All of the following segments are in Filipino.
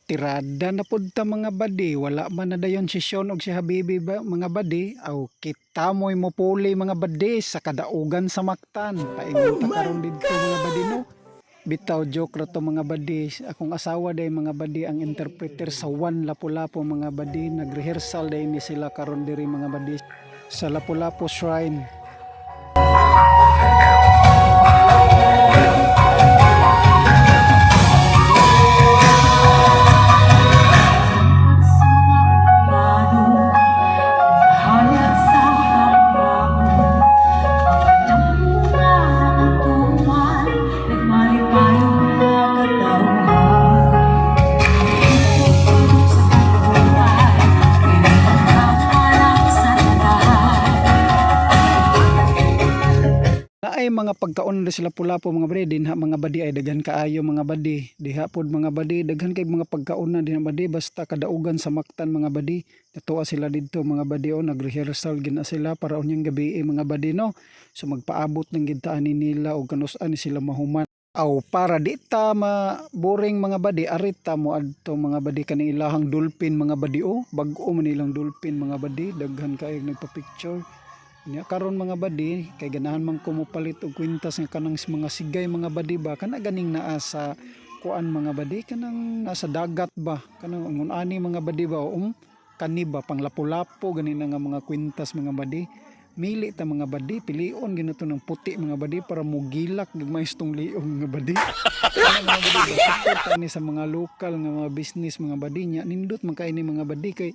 Tirada na pud ta mga badi, wala man na dayon si Sean og si Habibi ba, mga badi, aw kita mo'y mopuli mga badi sa kadaugan sa Mactan. Paingon ta karon didto mga badi no. Bitaw joke ra to mga badi. Akong asawa day mga badi ang interpreter sa One Lapu-Lapu mga badi. Nagrehearsal day ni sila karon diri mga badi sa Lapu-Lapu Shrine. Ay mga pagkaon sila Lapu-Lapu mga badi, dinha mga badi ay daghan kaayo mga badi, diha pod mga badi daghan kay mga pagkaon na dinha badi, basta kadaugan sa Mactan mga badi. Natuwa sila didto mga badi o nagrehearsal gina sila para unyang gabi mga badi no. So magpaabot ng gintaan nila og kanus-an ni sila mahuman. Aw para di ta boring mga badi, arita mo adto mga badi kaning ilahang dolphin mga badi o, bag-o man ilang dolphin mga badi, daghan kay nagpa-picture. Nya karon mga badi kay ganahan man ko mopalit og kwintas nga kanang mga sigay mga badi ba kana ganing naa sa kuan mga badi kanang nasa dagat ba kanang ngun ani mga badi ba kani ba pang lapu-lapu ganin nga mga kwintas mga badi. Mili ta mga badi, pilion ginato ng puti mga badi para mugilak gagmaystong liong mga badi. Ano mga badi ba support ni sa mga lokal nga mga business mga badi nya nindot man kay ni mga badi kay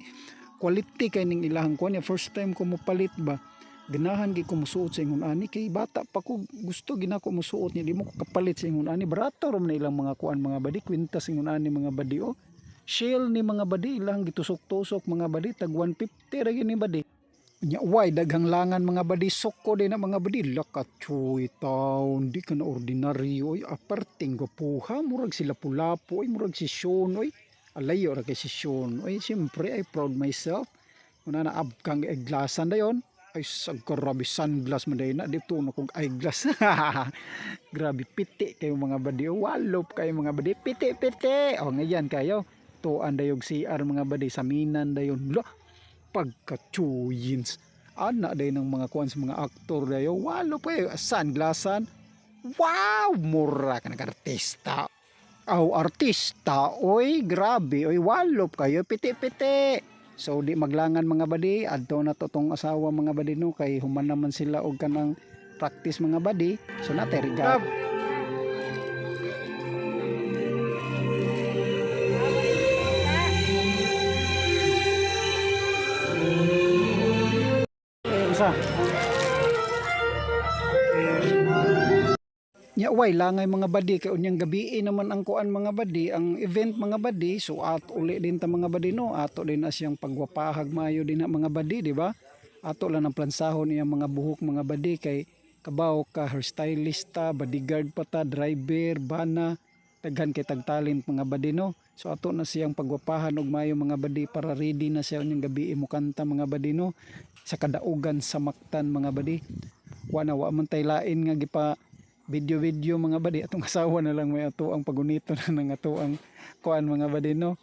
quality kay ning ilahang kuan ya first time ko mopalit ba. Ganahan gi ko musuot sa ingon ani kay bata pa ko gusto ginako musuot niya di mo ko kapalit sa ingon ani barato rom na ilang mga kuan mga badi kwintas ingon ani mga badi o shell ni mga badi ilang gitusok-tusok mga badi tag 150 ra gini badi nya way daghang langan mga badi soko din na mga badi lakachoy taon di ka na ordinaryo oy aparting gopuha murag sila Lapu-Lapu oy murag si Sean oy alayo ra kay si Sean oy siyempre I proud myself una na abkang eglasan dayon. Ay grabe sunglass mo dahil na dito na kong eyeglass. Grabe piti kayo mga badi, walop kayo mga badi, piti o ngayon kayo tuan dayog CR mga badi sa minan dayon lo pagka-chuyins ana day ng mga kuan sa mga aktor dayo walop kayo sunglassan. Wow mura ka ng artista artista oy grabe oy walop kayo piti. So di maglangan mga badi, adto na to tong asawa mga badi no kay human naman sila og kanang practice mga badi. So natay regalo. Isa. Nya way langay mga badi kay unyang gabi naman ang kuan mga badi ang event mga badi so ato uli din ta mga badi no ato din as yang pagwapahag mayo din na mga badi di ba ato lang ang plansahon niya mga buhok mga badi kay kabaw ka hairstylista bodyguard pa ta driver bana daghan kay tag talent mga badi no so ato na siyang pagwapahan og mayo mga badi para ready na siya unyang gabi mo kanta mga badi no sa kadaugan sa Mactan mga badi wa man tay lain nga gipa video mga badi atong asawa na lang may ato ang pagunito na ng ato ang kuan mga badi no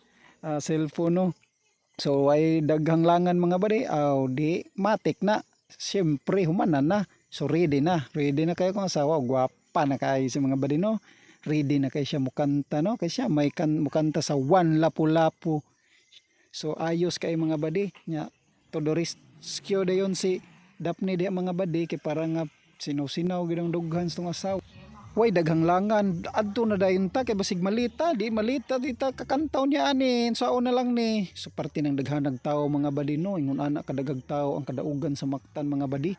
cellphone no so ay daghang langan mga badi di matik na siyempre humanan na so ready na kayo kung asawa gwapa na kayo sa mga badi no ready na kayo siya mukanta no kay siya may mukanta sa One Lapu-Lapu so ayos kayo mga badi nya todo rescue dayon si Daphne di mga badi kay para nga sinaw gidang dughan sa asawa. Way daghang langan adto na dayon ta kay basig malita di ta kakantaw niya ani sao na lang ni. So parte ng daghanag tawo mga badi no ingon ana kadagag tawo ang kadaugan sa Mactan mga badi.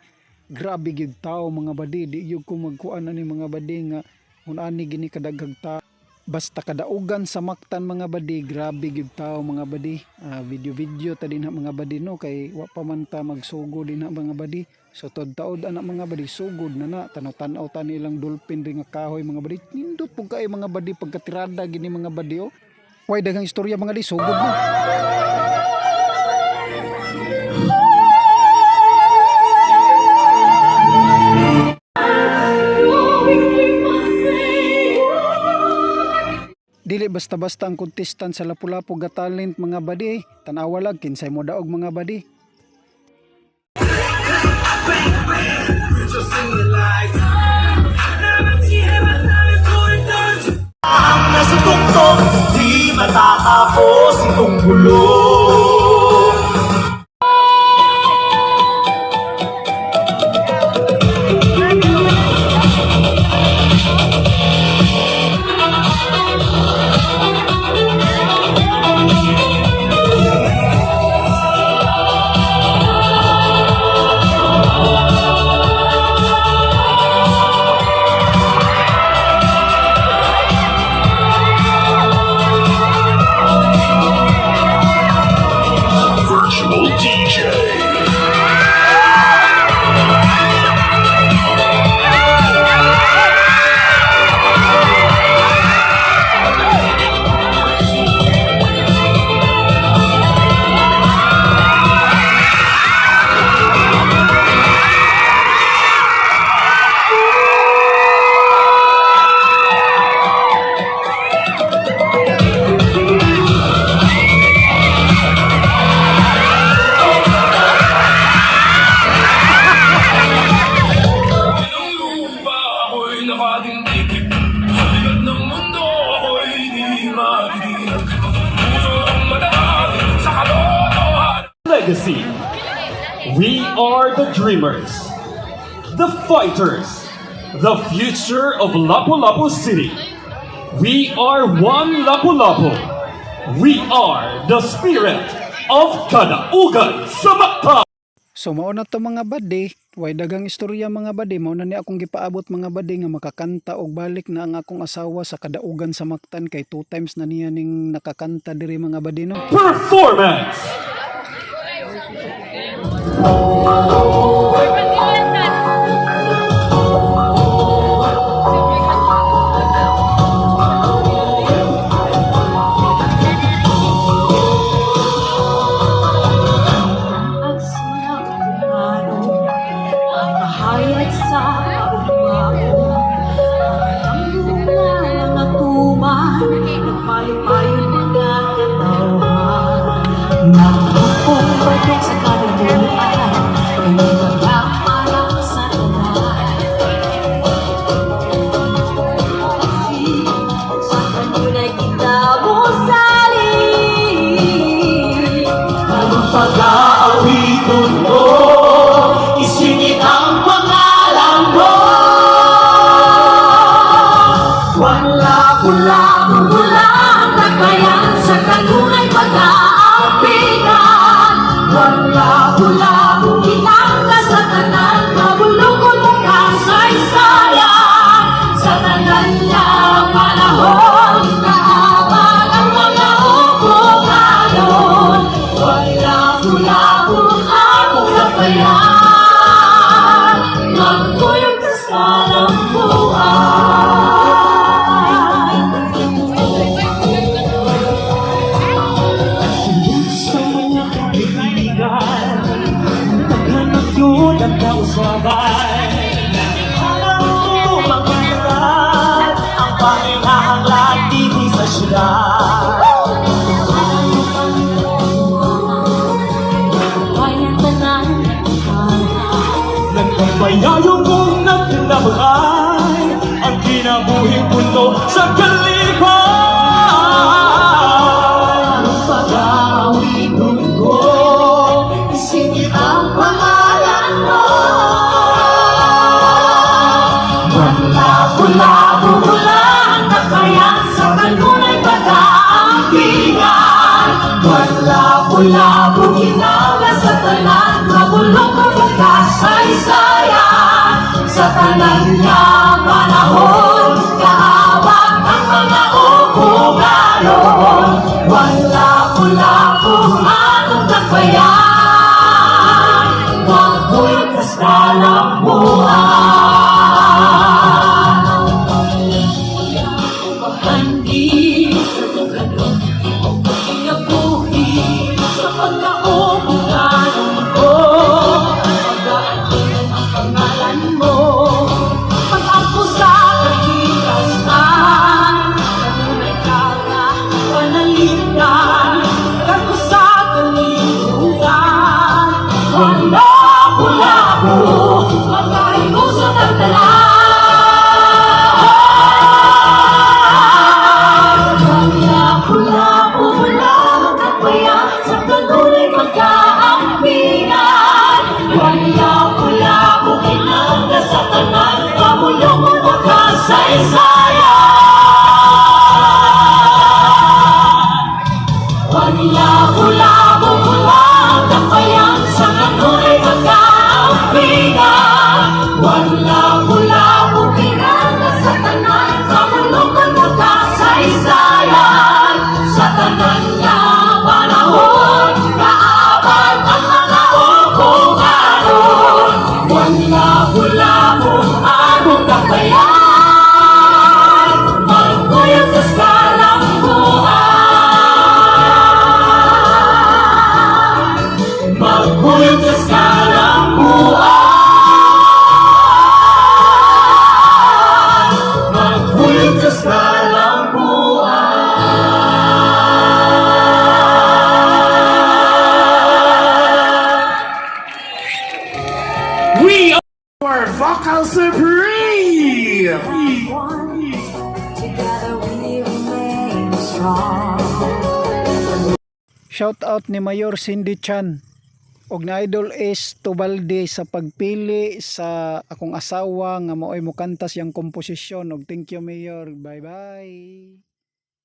Grabe gyud tawo mga badi di gyud ko magkuan ani mga badi nga kun ani gini kadaghag tawo. Basta kadaugan sa Mactan mga badi grabe gyud tawo mga badi. Video ta din mga badi no kay wa pa man ta magsugo din mga badi. So taod anak mga badi sugod na tanaw-tanaw ta nilang dolphin ring nga kahoy mga badi nindot pug kay mga badi pagkatirada gini mga badi o way daghang istorya mga di sugod mo. Dili dili basta-basta ang contestant sa Lapu-Lapu Got Talent mga badi. Tanawa lang kinsay mo daog mga badi. Ang nasa tungtong, di matatapos itong gulo. Virtual DJ. Legacy. We are the dreamers, the fighters, the future of Lapu-Lapu City. We are one Lapu-Lapu. We are the spirit of Kadaugan sa Mactan. So mao na to mga badi, way dagang istorya mga badi, mao na ni akong gipaabot mga badi nga makakanta og balik na ang akong asawa sa Kadaugan sa Mactan kay 2 times na niya ning nakakanta diri mga badi no. Performance. Pag-aawiton mo, isingit ang pangalan mo. Wala-wala-wala ang nagbayan sa kanunay pag-aapigan. Wala-wala-wala kitang kasatanan, mabulukod ang kasaysayan. Sa tanan niya panahon, kaabag ang mga upungayon. Wala-wala-wala ang nagbayan, magkuyog sa salang buhay. Sa mga kaibigan, naghanap yun ang kausabay. Alam mo magkarat ang pangingahanglan dito sa syudad. Nagpapayayo kong nagtinabakay ang kinabuhing mundo sa kalipay. Pag-aawiton ko, isingit ang pangalan mo. Wala-wala-wala ang nakayan sa kanunay pag-aapigan. Wala-wala-wala ginala sa tanan, mabulok ang kasaysayan. Sa tanan niya panahon, kaabag ang mga upungayon. Wala-wala-wala ang nagbayan, magkuyog sa salang buhay. Handi sa tugalon, inabuhi sa pagkaupungayon ko. Pag-aapigan ang pangalan mo, pag-ako sa kahirasan, kanunay ka nga labo-labo mula ang tampayan sa kano'y magkaampingan. Huwag labo-labo pirata sa tanan, kamulungan magkasaysayan. Sa tanan nga panahon, kaabal ang mga upungaron. Huwag labo-labo among tampayan, magkuyog sa skalang buhay. Magkuyog sa skalang buhay. Magkuyog sa skalang buhay. We are Vocal Supreme! One, together we remain strong. Shout out ni Mayor Cindy Chan og na Idol Ace Tubalde sa pagpili sa akong asawa nga mao'y mukantas yang komposisyon og thank you Mayor. Bye bye.